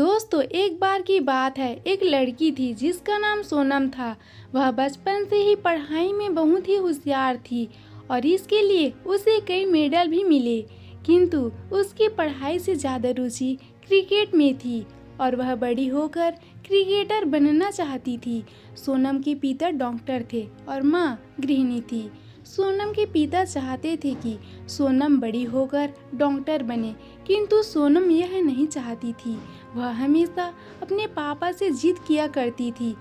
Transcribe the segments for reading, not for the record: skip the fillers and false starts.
दोस्तों, एक बार की बात है। एक लड़की थी जिसका नाम सोनम था। वह बचपन से ही पढ़ाई में बहुत ही होशियार थी और इसके लिए उसे कई मेडल भी मिले। किंतु उसकी पढ़ाई से ज़्यादा रुचि क्रिकेट में थी और वह बड़ी होकर क्रिकेटर बनना चाहती थी। सोनम के पिता डॉक्टर थे और माँ गृहिणी थी। सोनम के पिता चाहते थे कि सोनम बड़ी होकर डॉक्टर बने, किंतु सोनम यह नहीं चाहती थी। वह हमेशा अपने पापा से जिद किया करती थी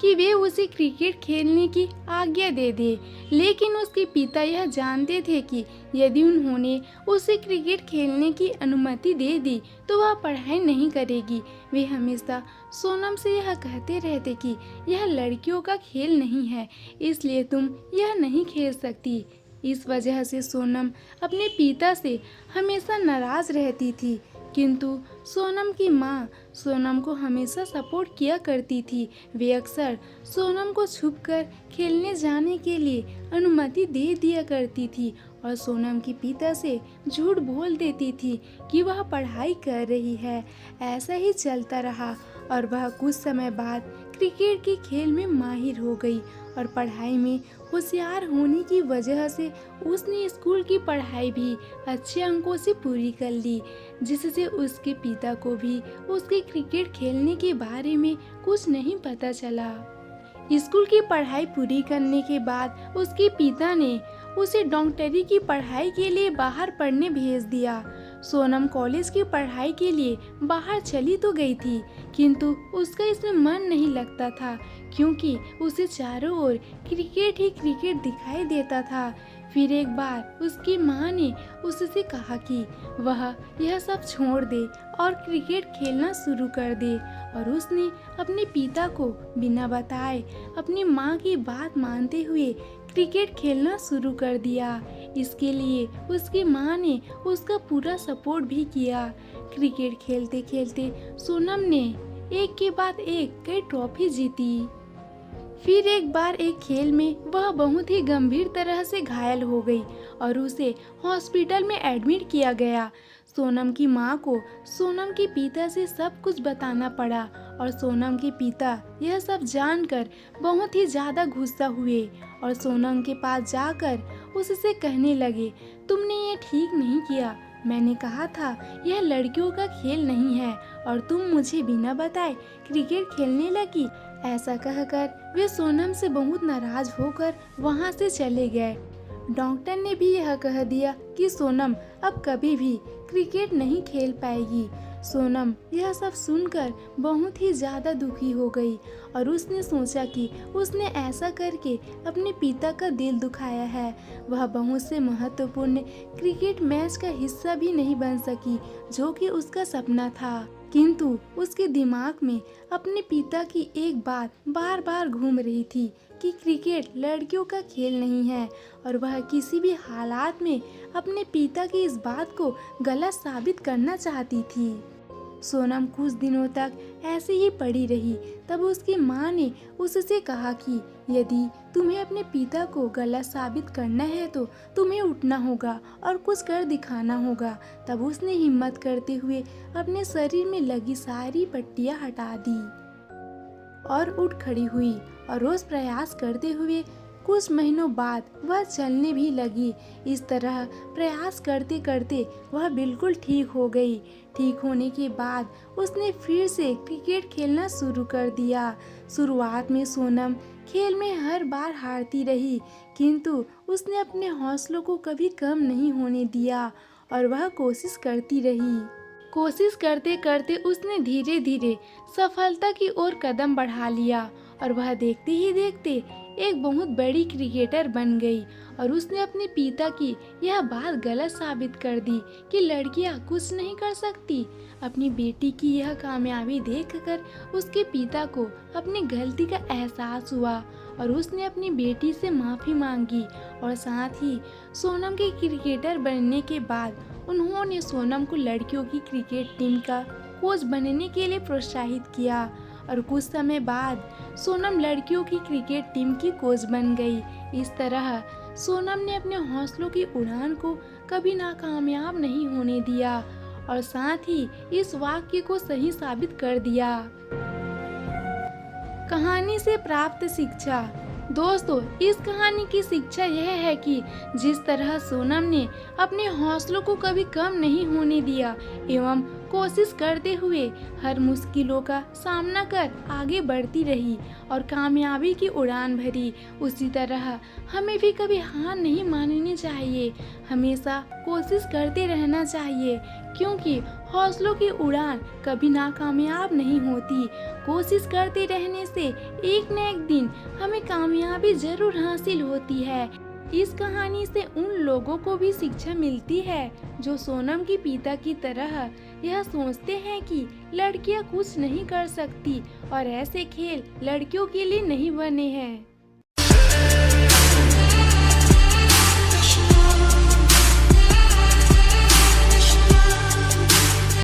कि वे उसे क्रिकेट खेलने की आज्ञा दे दे, लेकिन उसके पिता यह जानते थे कि यदि उन्होंने उसे क्रिकेट खेलने की अनुमति दे दी तो वह पढ़ाई नहीं करेगी। वे हमेशा सोनम से यह कहते रहते कि यह लड़कियों का खेल नहीं है, इसलिए तुम यह नहीं खेल सकती। इस वजह से सोनम अपने पिता से हमेशा नाराज रहती थी, किंतु सोनम की माँ सोनम को हमेशा सपोर्ट किया करती थी। वे अक्सर सोनम को छुपकर खेलने जाने के लिए अनुमति दे दिया करती थी और सोनम के पिता से झूठ बोल देती थी कि वह पढ़ाई कर रही है। ऐसा ही चलता रहा और वह कुछ समय बाद क्रिकेट के खेल में माहिर हो गई और पढ़ाई में होशियार होने की वजह से उसने स्कूल की पढ़ाई भी अच्छे अंकों से पूरी कर ली, जिससे उसके पिता को भी उसके क्रिकेट खेलने के बारे में कुछ नहीं पता चला। स्कूल की पढ़ाई पूरी करने के बाद उसके पिता ने उसे डॉक्टरी की पढ़ाई के लिए बाहर पढ़ने भेज दिया। सोनम कॉलेज की पढ़ाई के लिए बाहर चली तो गई थी, किंतु उसका इसमें मन नहीं लगता था, क्योंकि उसे चारों ओर क्रिकेट ही क्रिकेट दिखाई देता था। फिर एक बार उसकी माँ ने उससे कहा कि वह यह सब छोड़ दे और क्रिकेट खेलना शुरू कर दे, और उसने अपने पिता को बिना बताए अपनी माँ की बात मानते हुए क्रिकेट खेलना शुरू कर दिया। इसके लिए उसकी माँ ने उसका पूरा सपोर्ट भी किया। क्रिकेट खेलते खेलते सोनम ने एक के बाद एक कई ट्रॉफी जीती। फिर एक बार एक खेल में वह बहुत ही गंभीर तरह से घायल हो गई और उसे हॉस्पिटल में एडमिट किया गया। सोनम की माँ को सोनम के पिता से सब कुछ बताना पड़ा और सोनम के पिता यह सब जानकर बहुत ही ज़्यादा गुस्सा हुए और सोनम के पास जाकर उससे कहने लगे, तुमने ये ठीक नहीं किया। मैंने कहा था यह लड़कियों का खेल नहीं है और तुम मुझे बिना बताए क्रिकेट खेलने लगी। ऐसा कहकर वे सोनम से बहुत नाराज होकर वहां से चले गए। डॉक्टर ने भी यह कह दिया कि सोनम अब कभी भी क्रिकेट नहीं खेल पाएगी। सोनम यह सब सुनकर बहुत ही ज़्यादा दुखी हो गई और उसने सोचा कि उसने ऐसा करके अपने पिता का दिल दुखाया है। वह बहुत से महत्वपूर्ण क्रिकेट मैच का हिस्सा भी नहीं बन सकी, जो कि उसका सपना था। किंतु उसके दिमाग में अपने पिता की एक बात बार बार घूम रही थी कि क्रिकेट लड़कियों का खेल नहीं है, और वह किसी भी हालात में अपने पिता की इस बात को गलत साबित करना चाहती थी। सोनम कुछ दिनों तक ऐसे ही पड़ी रही। तब उसकी माँ ने उससे कहा कि यदि तुम्हें अपने पिता को गलत साबित करना है तो तुम्हें उठना होगा और कुछ कर दिखाना होगा। तब उसने हिम्मत करते हुए अपने शरीर में लगी सारी पट्टियाँ हटा दी और उठ खड़ी हुई और रोज प्रयास करते हुए कुछ महीनों बाद वह चलने भी लगी। इस तरह प्रयास करते करते वह बिल्कुल ठीक हो गई। ठीक होने के बाद उसने फिर से क्रिकेट खेलना शुरू कर दिया। शुरुआत में सोनम खेल में हर बार हारती रही, किंतु उसने अपने हौसलों को कभी कम नहीं होने दिया और वह कोशिश करती रही। कोशिश करते करते उसने धीरे धीरे सफलता की ओर कदम बढ़ा लिया और वह देखते ही देखते एक बहुत बड़ी क्रिकेटर बन गई। और उसने अपने पिता की यह बात गलत साबित कर दी कि लड़कियां कुछ नहीं कर सकती। अपनी बेटी की यह कामयाबी देखकर उसके पिता को अपनी गलती का एहसास हुआ और उसने अपनी बेटी से माफ़ी मांगी, और साथ ही सोनम के क्रिकेटर बनने के बाद उन्होंने सोनम को लड़कियों की क्रिकेट टीम का कोच बनने के लिए प्रोत्साहित किया। और कुछ समय बाद सोनम लड़कियों की क्रिकेट टीम की कोच बन गई। इस तरह सोनम ने अपने हौसलों की उड़ान को कभी नाकामयाब नहीं होने दिया और साथ ही इस वाक्य को सही साबित कर दिया। कहानी से प्राप्त शिक्षा। दोस्तों, इस कहानी की शिक्षा यह है कि जिस तरह सोनम ने अपने हौसलों को कभी कम नहीं होने दिया एवं कोशिश करते हुए हर मुश्किलों का सामना कर आगे बढ़ती रही और कामयाबी की उड़ान भरी, उसी तरह हमें भी कभी हार नहीं माननी चाहिए। हमेशा कोशिश करते रहना चाहिए, क्योंकि हौसलों की उड़ान कभी नाकामयाब नहीं होती। कोशिश करते रहने से एक न एक दिन हमें कामयाबी जरूर हासिल होती है। इस कहानी से उन लोगों को भी शिक्षा मिलती है जो सोनम के पिता की तरह यह सोचते हैं कि लड़कियां कुछ नहीं कर सकती और ऐसे खेल लड़कियों के लिए नहीं बने हैं।